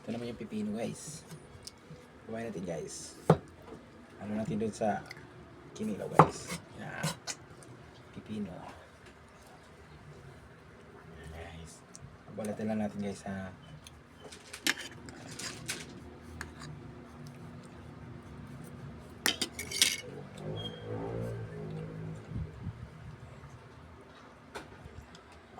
Ito naman yung pipino guys. Kumain natin guys. Ano natin doon sa kinilaw guys. Yan. Pipino. Guys. Balatan lang natin guys ha.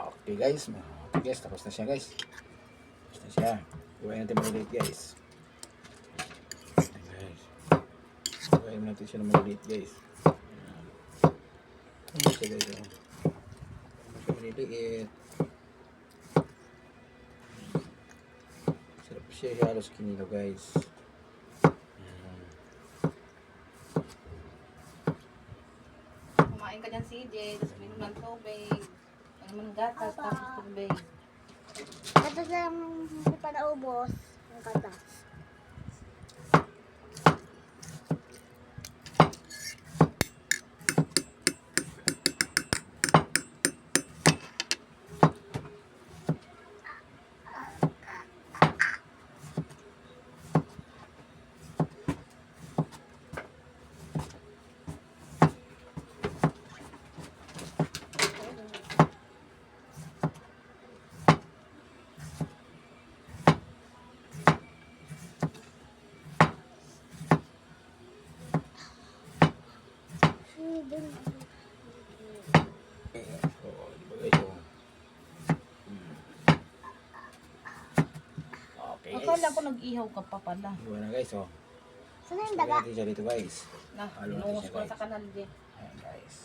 Okay guys. Okay guys. Tapos na siya guys. Tapos na siya. Iwain natin maliliit guys. Iwain natin siya na maliliit guys. Ano siya guys. Siya maliliit. Sarap siya halos kinilaw guys. Kumain ka dyan, CJ. Tapos minum ng tubig. Ano man gatas, tapos tubig. Tapos lang hindi pa naubos ang katas. Okay guys. Akala ko nag-ihaw ka pa pala. Iwan na guys oh. Saan yung Lagyan daga? natin siya dito guys. Na, Halo natin inungos siya, ko na guys. sa kanal din. Ayan guys.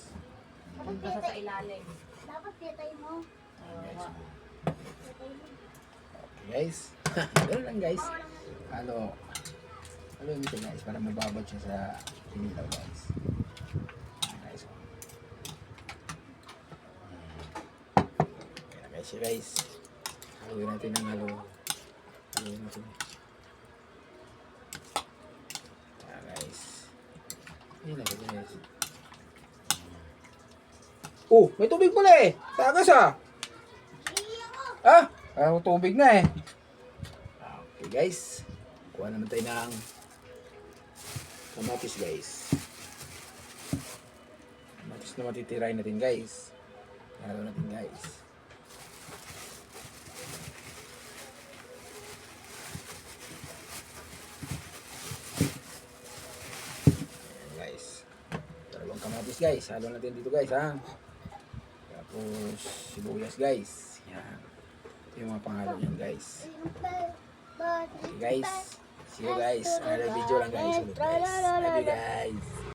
Doon ka sa ilalim. Dapat pitay mo. Ayan guys. Oo. Pitay mo. Okay guys. Ganun lang guys. Halo. Halo yung siya guys. Para mababad siya sa kinilaw guys. Ayan guys. Ayan guys siya guys. Haluin natin ng halo. Haluin natin. Ayan guys. Ayan guys. Oh, may tubig pala eh. Tagas ah. Ah, tubig na eh. Okay guys. Kuha naman tayo ng kamatis guys. Kamatis na matitirain natin guys. Halo natin guys. Ayan guys. Dalawang kamatis guys. Halo natin dito guys ha. Tapos sibuyas guys. Yan. Ito yung mga panghalo niyan guys. Okay guys. See you guys. Another video lang guys. Ulit guys. Love you guys.